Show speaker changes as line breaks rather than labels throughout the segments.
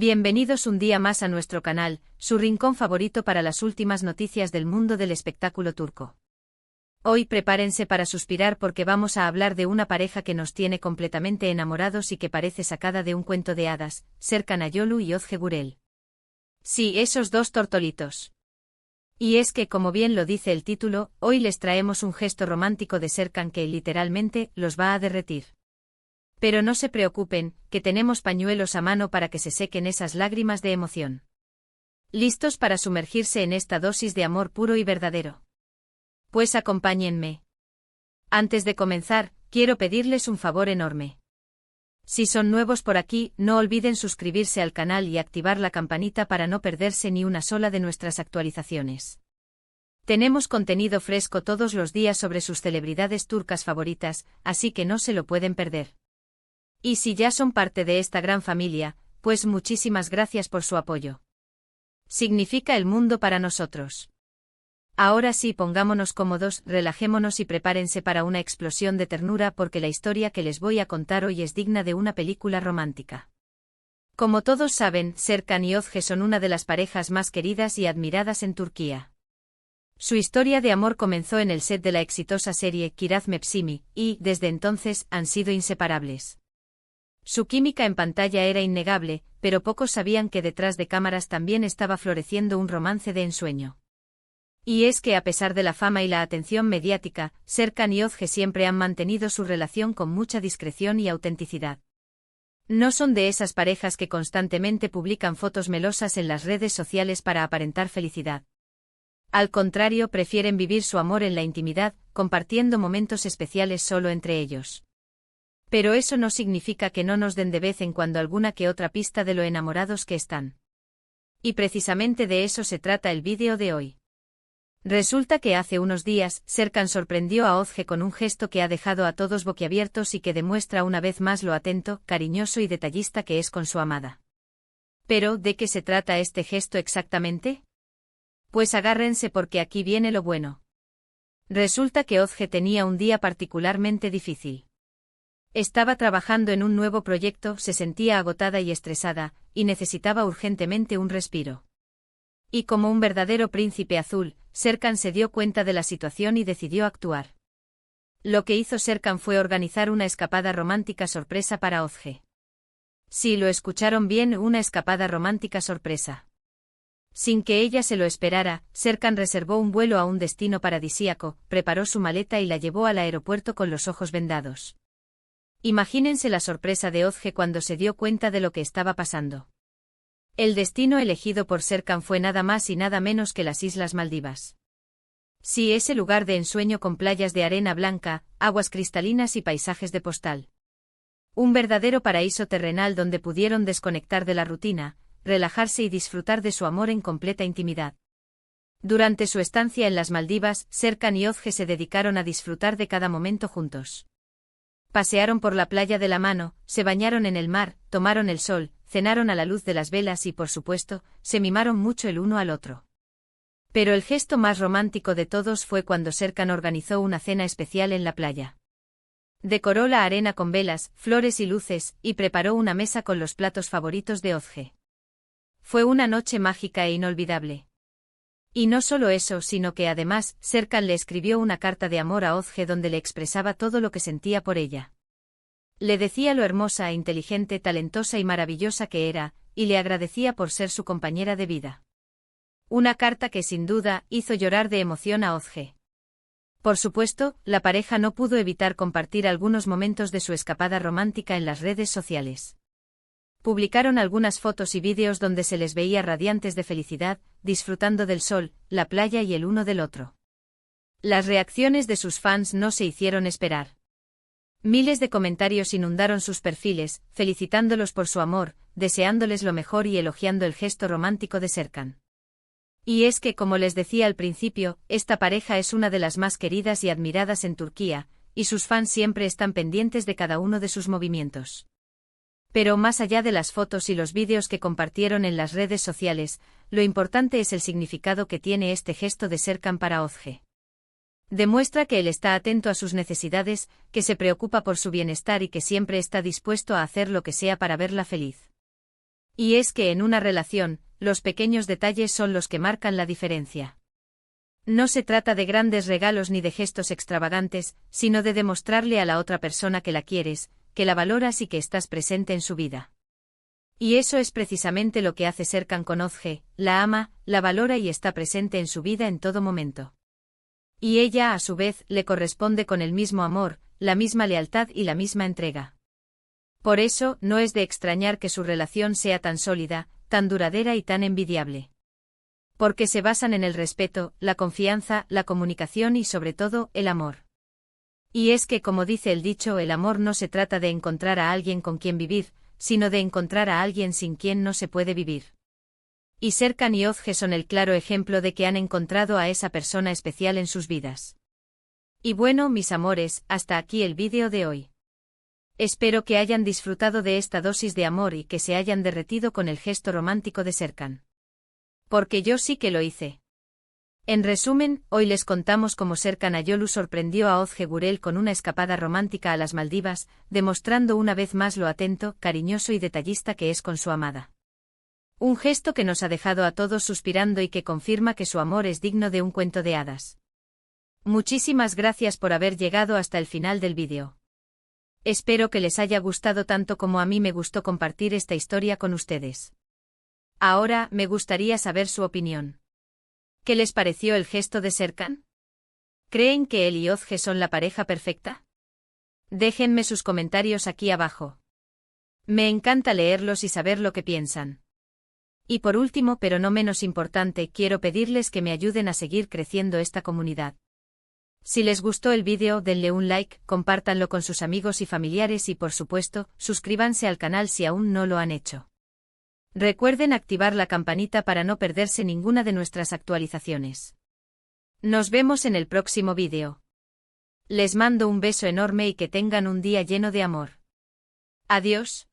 Bienvenidos un día más a nuestro canal, su rincón favorito para las últimas noticias del mundo del espectáculo turco. Hoy prepárense para suspirar porque vamos a hablar de una pareja que nos tiene completamente enamorados y que parece sacada de un cuento de hadas, Serkan Ayolu y Özge Gürel. Sí, esos dos tortolitos. Y es que, como bien lo dice el título, hoy les traemos un gesto romántico de Serkan que literalmente los va a derretir. Pero no se preocupen, que tenemos pañuelos a mano para que se sequen esas lágrimas de emoción. ¿Listos para sumergirse en esta dosis de amor puro y verdadero? Pues acompáñenme. Antes de comenzar, quiero pedirles un favor enorme. Si son nuevos por aquí, no olviden suscribirse al canal y activar la campanita para no perderse ni una sola de nuestras actualizaciones. Tenemos contenido fresco todos los días sobre sus celebridades turcas favoritas, así que no se lo pueden perder. Y si ya son parte de esta gran familia, pues muchísimas gracias por su apoyo. Significa el mundo para nosotros. Ahora sí, pongámonos cómodos, relajémonos y prepárense para una explosión de ternura porque la historia que les voy a contar hoy es digna de una película romántica. Como todos saben, Serkan y Özge son una de las parejas más queridas y admiradas en Turquía. Su historia de amor comenzó en el set de la exitosa serie Kiraz Mevsimi, y, desde entonces, han sido inseparables. Su química en pantalla era innegable, pero pocos sabían que detrás de cámaras también estaba floreciendo un romance de ensueño. Y es que a pesar de la fama y la atención mediática, Serkan y Özge siempre han mantenido su relación con mucha discreción y autenticidad. No son de esas parejas que constantemente publican fotos melosas en las redes sociales para aparentar felicidad. Al contrario, prefieren vivir su amor en la intimidad, compartiendo momentos especiales solo entre ellos. Pero eso no significa que no nos den de vez en cuando alguna que otra pista de lo enamorados que están. Y precisamente de eso se trata el vídeo de hoy. Resulta que hace unos días, Serkan sorprendió a Özge con un gesto que ha dejado a todos boquiabiertos y que demuestra una vez más lo atento, cariñoso y detallista que es con su amada. Pero, ¿de qué se trata este gesto exactamente? Pues agárrense porque aquí viene lo bueno. Resulta que Özge tenía un día particularmente difícil. Estaba trabajando en un nuevo proyecto, se sentía agotada y estresada, y necesitaba urgentemente un respiro. Y como un verdadero príncipe azul, Serkan se dio cuenta de la situación y decidió actuar. Lo que hizo Serkan fue organizar una escapada romántica sorpresa para Özge. Sí, lo escucharon bien, una escapada romántica sorpresa. Sin que ella se lo esperara, Serkan reservó un vuelo a un destino paradisíaco, preparó su maleta y la llevó al aeropuerto con los ojos vendados. Imagínense la sorpresa de Özge cuando se dio cuenta de lo que estaba pasando. El destino elegido por Serkan fue nada más y nada menos que las Islas Maldivas. Sí, ese lugar de ensueño con playas de arena blanca, aguas cristalinas y paisajes de postal. Un verdadero paraíso terrenal donde pudieron desconectar de la rutina, relajarse y disfrutar de su amor en completa intimidad. Durante su estancia en las Maldivas, Serkan y Özge se dedicaron a disfrutar de cada momento juntos. Pasearon por la playa de la mano, se bañaron en el mar, tomaron el sol, cenaron a la luz de las velas y, por supuesto, se mimaron mucho el uno al otro. Pero el gesto más romántico de todos fue cuando Serkan organizó una cena especial en la playa. Decoró la arena con velas, flores y luces, y preparó una mesa con los platos favoritos de Özge. Fue una noche mágica e inolvidable. Y no solo eso, sino que además, Serkan le escribió una carta de amor a Özge donde le expresaba todo lo que sentía por ella. Le decía lo hermosa, inteligente, talentosa y maravillosa que era, y le agradecía por ser su compañera de vida. Una carta que sin duda hizo llorar de emoción a Özge. Por supuesto, la pareja no pudo evitar compartir algunos momentos de su escapada romántica en las redes sociales. Publicaron algunas fotos y vídeos donde se les veía radiantes de felicidad, disfrutando del sol, la playa y el uno del otro. Las reacciones de sus fans no se hicieron esperar. Miles de comentarios inundaron sus perfiles, felicitándolos por su amor, deseándoles lo mejor y elogiando el gesto romántico de Serkan. Y es que, como les decía al principio, esta pareja es una de las más queridas y admiradas en Turquía, y sus fans siempre están pendientes de cada uno de sus movimientos. Pero más allá de las fotos y los vídeos que compartieron en las redes sociales, lo importante es el significado que tiene este gesto de Serkan para Özge. Demuestra que él está atento a sus necesidades, que se preocupa por su bienestar y que siempre está dispuesto a hacer lo que sea para verla feliz. Y es que en una relación, los pequeños detalles son los que marcan la diferencia. No se trata de grandes regalos ni de gestos extravagantes, sino de demostrarle a la otra persona que la quieres, que la valoras y que estás presente en su vida. Y eso es precisamente lo que hace Serkan con Özge, la ama, la valora y está presente en su vida en todo momento. Y ella, a su vez, le corresponde con el mismo amor, la misma lealtad y la misma entrega. Por eso, no es de extrañar que su relación sea tan sólida, tan duradera y tan envidiable. Porque se basan en el respeto, la confianza, la comunicación y sobre todo, el amor. Y es que, como dice el dicho, el amor no se trata de encontrar a alguien con quien vivir, sino de encontrar a alguien sin quien no se puede vivir. Y Serkan y Özge son el claro ejemplo de que han encontrado a esa persona especial en sus vidas. Y bueno, mis amores, hasta aquí el vídeo de hoy. Espero que hayan disfrutado de esta dosis de amor y que se hayan derretido con el gesto romántico de Serkan. Porque yo sí que lo hice. En resumen, hoy les contamos cómo Serkan Ayolu sorprendió a Özge Gürel con una escapada romántica a las Maldivas, demostrando una vez más lo atento, cariñoso y detallista que es con su amada. Un gesto que nos ha dejado a todos suspirando y que confirma que su amor es digno de un cuento de hadas. Muchísimas gracias por haber llegado hasta el final del vídeo. Espero que les haya gustado tanto como a mí me gustó compartir esta historia con ustedes. Ahora, me gustaría saber su opinión. ¿Qué les pareció el gesto de Serkan? ¿Creen que él y Özge son la pareja perfecta? Déjenme sus comentarios aquí abajo. Me encanta leerlos y saber lo que piensan. Y por último, pero no menos importante, quiero pedirles que me ayuden a seguir creciendo esta comunidad. Si les gustó el vídeo, denle un like, compártanlo con sus amigos y familiares y por supuesto, suscríbanse al canal si aún no lo han hecho. Recuerden activar la campanita para no perderse ninguna de nuestras actualizaciones. Nos vemos en el próximo vídeo. Les mando un beso enorme y que tengan un día lleno de amor. Adiós.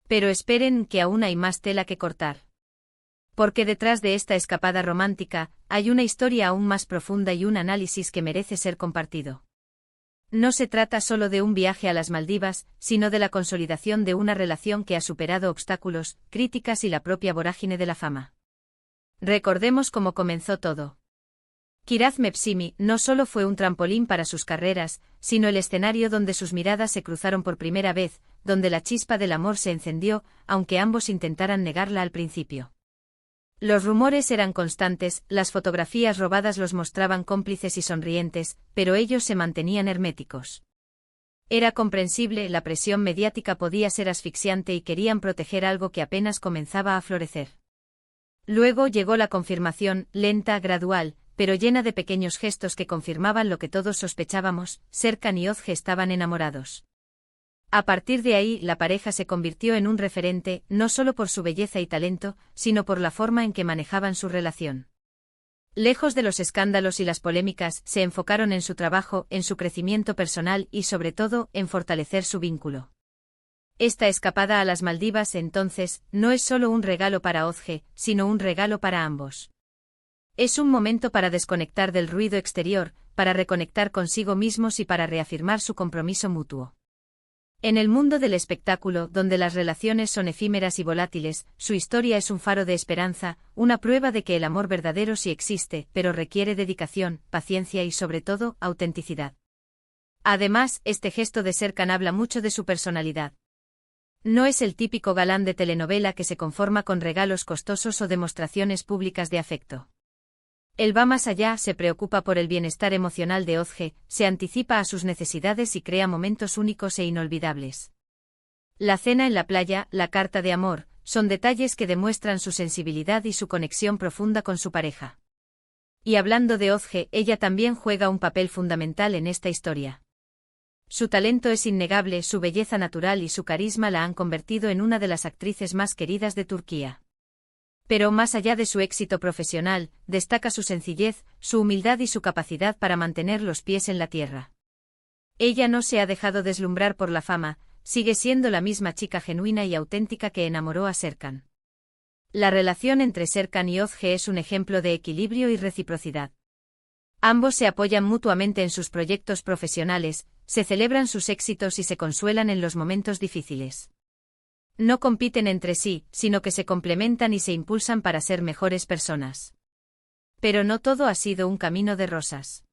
Pero esperen que aún hay más tela que cortar. Porque detrás de esta escapada romántica, hay una historia aún más profunda y un análisis que merece ser compartido. No se trata solo de un viaje a las Maldivas, sino de la consolidación de una relación que ha superado obstáculos, críticas y la propia vorágine de la fama. Recordemos cómo comenzó todo. Kiraz Mepsimi no solo fue un trampolín para sus carreras, sino el escenario donde sus miradas se cruzaron por primera vez, donde la chispa del amor se encendió, aunque ambos intentaran negarla al principio. Los rumores eran constantes, las fotografías robadas los mostraban cómplices y sonrientes, pero ellos se mantenían herméticos. Era comprensible, la presión mediática podía ser asfixiante y querían proteger algo que apenas comenzaba a florecer. Luego llegó la confirmación, lenta, gradual, pero llena de pequeños gestos que confirmaban lo que todos sospechábamos: Serkan y Özge estaban enamorados. A partir de ahí, la pareja se convirtió en un referente, no solo por su belleza y talento, sino por la forma en que manejaban su relación. Lejos de los escándalos y las polémicas, se enfocaron en su trabajo, en su crecimiento personal y, sobre todo, en fortalecer su vínculo. Esta escapada a las Maldivas, entonces, no es solo un regalo para Özge, sino un regalo para ambos. Es un momento para desconectar del ruido exterior, para reconectar consigo mismos y para reafirmar su compromiso mutuo. En el mundo del espectáculo, donde las relaciones son efímeras y volátiles, su historia es un faro de esperanza, una prueba de que el amor verdadero sí existe, pero requiere dedicación, paciencia y sobre todo, autenticidad. Además, este gesto de Serkan habla mucho de su personalidad. No es el típico galán de telenovela que se conforma con regalos costosos o demostraciones públicas de afecto. Él va más allá, se preocupa por el bienestar emocional de Özge, se anticipa a sus necesidades y crea momentos únicos e inolvidables. La cena en la playa, la carta de amor, son detalles que demuestran su sensibilidad y su conexión profunda con su pareja. Y hablando de Özge, ella también juega un papel fundamental en esta historia. Su talento es innegable, su belleza natural y su carisma la han convertido en una de las actrices más queridas de Turquía. Pero más allá de su éxito profesional, destaca su sencillez, su humildad y su capacidad para mantener los pies en la tierra. Ella no se ha dejado deslumbrar por la fama, sigue siendo la misma chica genuina y auténtica que enamoró a Serkan. La relación entre Serkan y Özge es un ejemplo de equilibrio y reciprocidad. Ambos se apoyan mutuamente en sus proyectos profesionales, se celebran sus éxitos y se consuelan en los momentos difíciles. No compiten entre sí, sino que se complementan y se impulsan para ser mejores personas. Pero no todo ha sido un camino de rosas.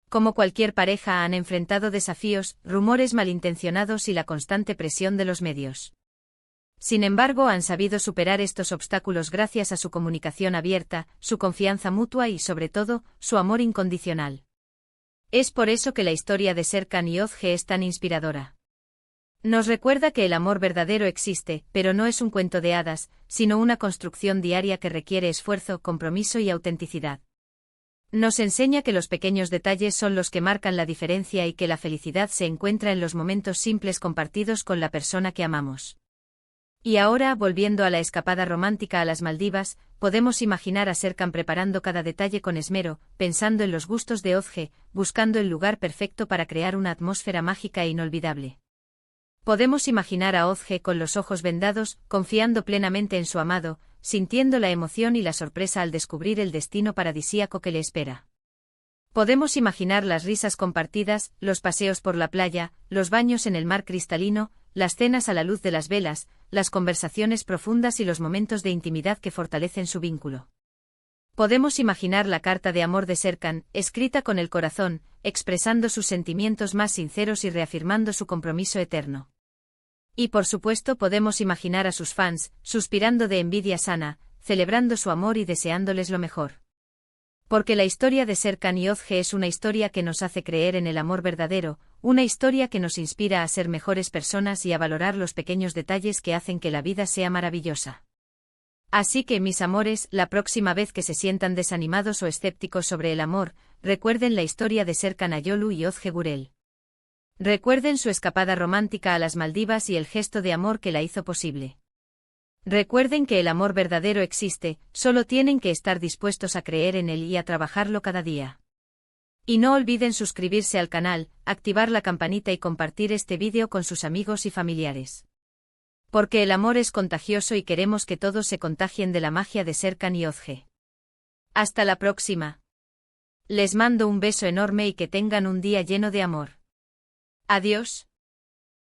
Como cualquier pareja han enfrentado desafíos, rumores malintencionados y la constante presión de los medios. Sin embargo, han sabido superar estos obstáculos gracias a su comunicación abierta, su confianza mutua y, sobre todo, su amor incondicional. Es por eso que la historia de Serkan y Özge es tan inspiradora. Nos recuerda que el amor verdadero existe, pero no es un cuento de hadas, sino una construcción diaria que requiere esfuerzo, compromiso y autenticidad. Nos enseña que los pequeños detalles son los que marcan la diferencia y que la felicidad se encuentra en los momentos simples compartidos con la persona que amamos. Y ahora, volviendo a la escapada romántica a las Maldivas, podemos imaginar a Serkan preparando cada detalle con esmero, pensando en los gustos de Özge, buscando el lugar perfecto para crear una atmósfera mágica e inolvidable. Podemos imaginar a Özge con los ojos vendados, confiando plenamente en su amado, sintiendo la emoción y la sorpresa al descubrir el destino paradisíaco que le espera. Podemos imaginar las risas compartidas, los paseos por la playa, los baños en el mar cristalino, las cenas a la luz de las velas, las conversaciones profundas y los momentos de intimidad que fortalecen su vínculo. Podemos imaginar la carta de amor de Serkan, escrita con el corazón, expresando sus sentimientos más sinceros y reafirmando su compromiso eterno. Y por supuesto podemos imaginar a sus fans, suspirando de envidia sana, celebrando su amor y deseándoles lo mejor. Porque la historia de Serkan y Özge es una historia que nos hace creer en el amor verdadero, una historia que nos inspira a ser mejores personas y a valorar los pequeños detalles que hacen que la vida sea maravillosa. Así que, mis amores, la próxima vez que se sientan desanimados o escépticos sobre el amor, recuerden la historia de Serkan Ayolu y Özge Gürel. Recuerden su escapada romántica a las Maldivas y el gesto de amor que la hizo posible. Recuerden que el amor verdadero existe, solo tienen que estar dispuestos a creer en él y a trabajarlo cada día. Y no olviden suscribirse al canal, activar la campanita y compartir este vídeo con sus amigos y familiares. Porque el amor es contagioso y queremos que todos se contagien de la magia de Serkan y Özge. Hasta la próxima. Les mando un beso enorme y que tengan un día lleno de amor. Adiós.